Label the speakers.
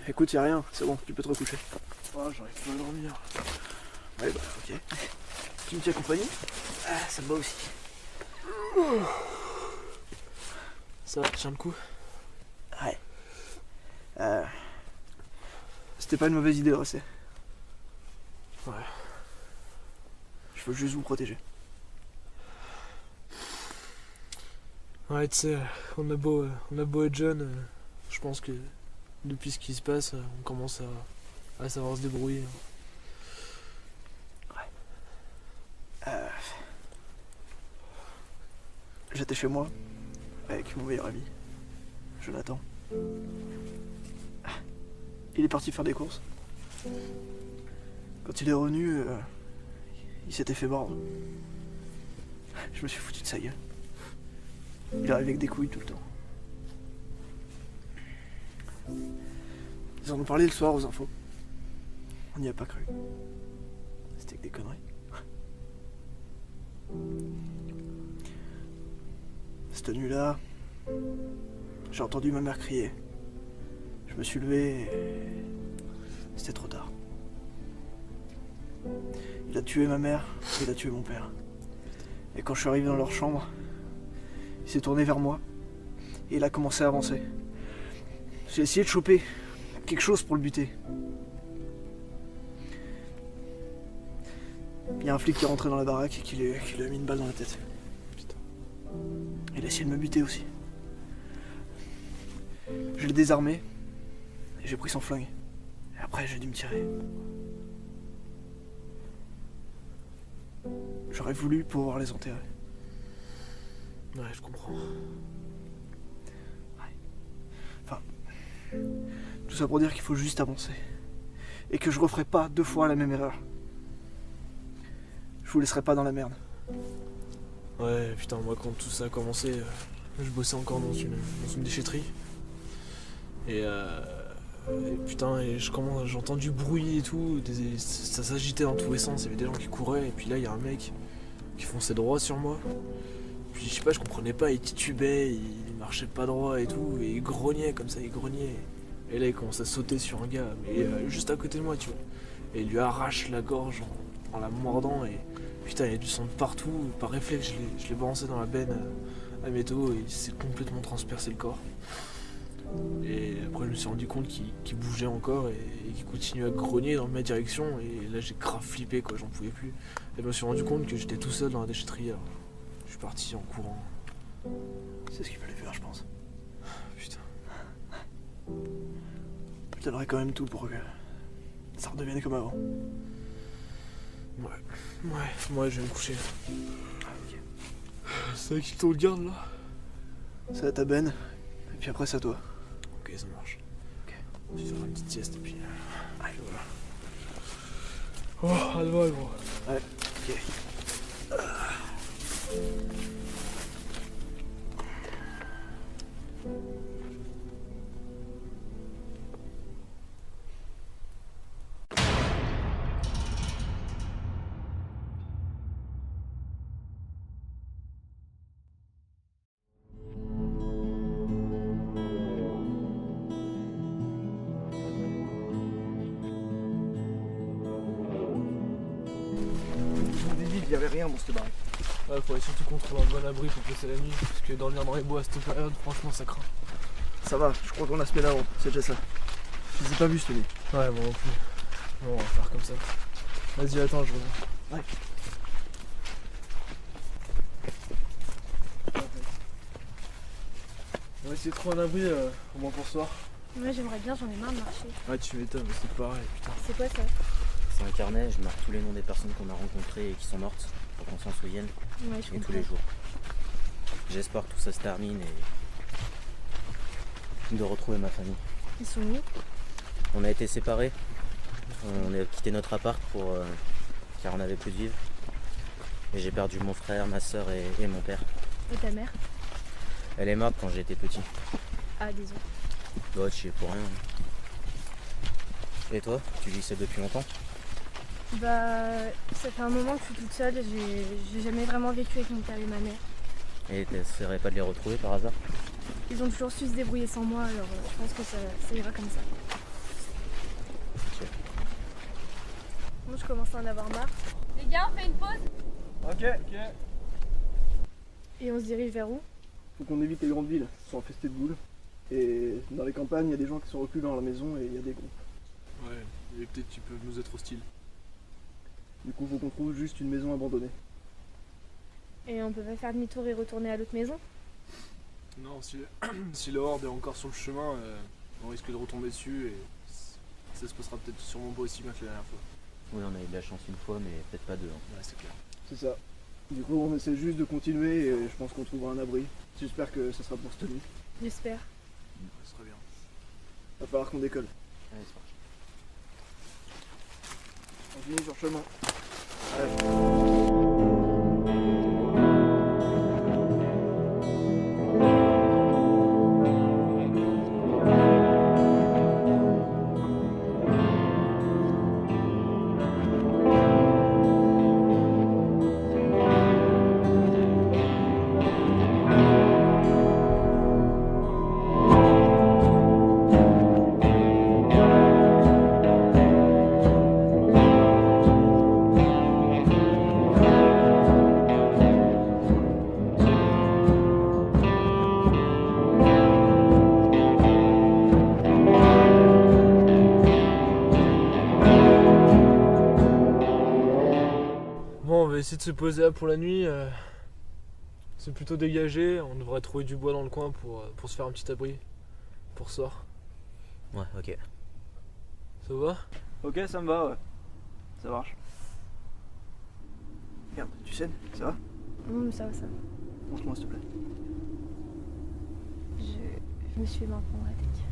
Speaker 1: Écoute, y'a rien, c'est bon, tu peux te recoucher. Oh, j'arrive pas à dormir. Ouais, bah, ok. Tu me tiens compagnie? Ah, ça me va aussi. Ça va, tu tiens le coup? Ouais. C'était pas une mauvaise idée de rester. Ouais. Je veux juste vous protéger. Ouais, tu sais, on a beau être jeune, je pense que depuis ce qui se passe, on commence à savoir se débrouiller. Ouais. J'étais chez moi, avec mon meilleur ami, Jonathan. Il est parti faire des courses. Quand il est revenu, il s'était fait mordre. Je me suis foutu de sa gueule. Il arrive avec des couilles tout le temps. Ils en ont parlé le soir aux infos. On n'y a pas cru. C'était que des conneries. Cette nuit-là, j'ai entendu ma mère crier. Je me suis levé et c'était trop tard. Il a tué ma mère, il a tué mon père. Et quand je suis arrivé dans leur chambre, il s'est tourné vers moi et il a commencé à avancer. J'ai essayé de choper quelque chose pour le buter. Il y a un flic qui est rentré dans la baraque et qui lui a mis une balle dans la tête. Putain. Il a essayé de me buter aussi. Je l'ai désarmé et j'ai pris son flingue. Et après j'ai dû me tirer. J'aurais voulu pouvoir les enterrer. Ouais, je comprends. Ouais. Enfin, tout ça pour dire qu'il faut juste avancer. Et que je referai pas 2 fois la même erreur. Je vous laisserai pas dans la merde. Ouais, putain, moi quand tout ça a commencé, je bossais encore dans une déchetterie. Et putain, j'entends du bruit et tout, ça s'agitait dans tous les sens, il y avait des gens qui couraient, et puis là il y a un mec qui fonçait droit sur moi. Puis je sais pas, je comprenais pas, il titubait, il marchait pas droit et tout, et il grognait comme ça, il grognait. Et là il commence à sauter sur un gars, mais juste à côté de moi, tu vois. Et il lui arrache la gorge en la mordant, et putain, il y a du sang de partout. Par réflexe, je l'ai balancé dans la benne à métaux, et il s'est complètement transpercé le corps. Et après je me suis rendu compte qu'il bougeait encore et qu'il continuait à grogner dans ma direction, et là j'ai grave flippé quoi, j'en pouvais plus. Et je me suis rendu compte que j'étais tout seul dans la déchetterie. Alors, je suis parti en courant. C'est ce qu'il fallait faire, je pense. Putain. Je donnerais quand même tout pour que ça redevienne comme avant. Ouais, moi je vais me coucher. Ah, ok. C'est à qui te regarde là? C'est à ta benne, et puis après c'est à toi. Ok, ça marche. Ok. Je vais faire une petite sieste et puis. Allez, voilà. Oh, à demain, gros. Ouais, ok. Il n'y avait rien dans cette baraque. Ouais, faudrait surtout qu'on trouve un bon abri pour passer la nuit, parce que dormir dans les bois à cette période, franchement, ça craint. Ça va, je crois qu'on la semaine avant, c'est déjà ça. Je les ai pas vus cette nuit. Ouais, moi non plus. Bon, on va faire comme ça. Vas-y, attends, je reviens. Ouais. On va essayer de trouver un abri au moins pour ce soir.
Speaker 2: Moi j'aimerais bien, j'en ai marre de marcher.
Speaker 1: Ouais, tu m'étonnes, mais c'est pareil, putain.
Speaker 2: C'est quoi ça?
Speaker 3: C'est un carnet, je marque tous les noms des personnes qu'on a rencontrées et qui sont mortes, pour qu'on s'en souvienne,
Speaker 2: Ouais, je
Speaker 3: et tous
Speaker 2: comprends.
Speaker 3: les jours. J'espère que tout ça se termine et de retrouver ma famille.
Speaker 2: Ils sont où?
Speaker 3: On a été séparés, on a quitté notre appart car on n'avait plus de vivre. Et j'ai perdu mon frère, ma soeur et mon père.
Speaker 2: Et ta mère?
Speaker 3: Elle est morte quand j'étais petit.
Speaker 2: Ah, désolé.
Speaker 3: Bah, tu y es pour rien. Et toi, tu vis ça depuis longtemps?
Speaker 2: Bah, ça fait un moment que je suis toute seule, j'ai jamais vraiment vécu avec mon père et ma mère.
Speaker 3: Et t'essaierais pas de les retrouver par hasard?
Speaker 2: Ils ont toujours su se débrouiller sans moi, alors je pense que ça ira comme ça. Moi, je commence à en avoir marre.
Speaker 4: Les gars, on fait une pause?
Speaker 5: Ok.
Speaker 2: Et on se dirige vers où?
Speaker 5: Faut qu'on évite les grandes villes, elles sont infestées de boules. Et dans les campagnes, il y a des gens qui sont reclus dans la maison et il y a des groupes.
Speaker 1: Ouais, et peut-être qu'ils peuvent nous être hostiles.
Speaker 5: Du coup, faut qu'on trouve juste une maison abandonnée.
Speaker 2: Et on peut pas faire demi-tour et retourner à l'autre maison?
Speaker 1: Non, si la horde est encore sur le chemin, on risque de retomber dessus et ça se passera peut-être sûrement pas aussi bien que la dernière fois.
Speaker 3: Oui, on a eu de la chance une fois, mais peut-être pas deux.
Speaker 1: Ouais, c'est clair.
Speaker 5: C'est ça. Du coup, on essaie juste de continuer et je pense qu'on trouvera un abri. J'espère que ça sera pour cette nuit.
Speaker 2: J'espère.
Speaker 1: Ce serait bien.
Speaker 5: Va falloir qu'on décolle.
Speaker 3: Allez, c'est parti.
Speaker 5: On finit sur le chemin.
Speaker 1: Bon, on va essayer de se poser là pour la nuit. C'est plutôt dégagé, on devrait trouver du bois dans le coin pour se faire un petit abri pour ce soir.
Speaker 3: Ouais, ok.
Speaker 1: Ça va?
Speaker 5: Ok, ça me va, ouais. Ça marche. Regarde, tu saignes, ça va?
Speaker 2: Ça va, ça va.
Speaker 5: Montre-moi s'il te plaît.
Speaker 2: Je me suis fait m'en prendre la tête.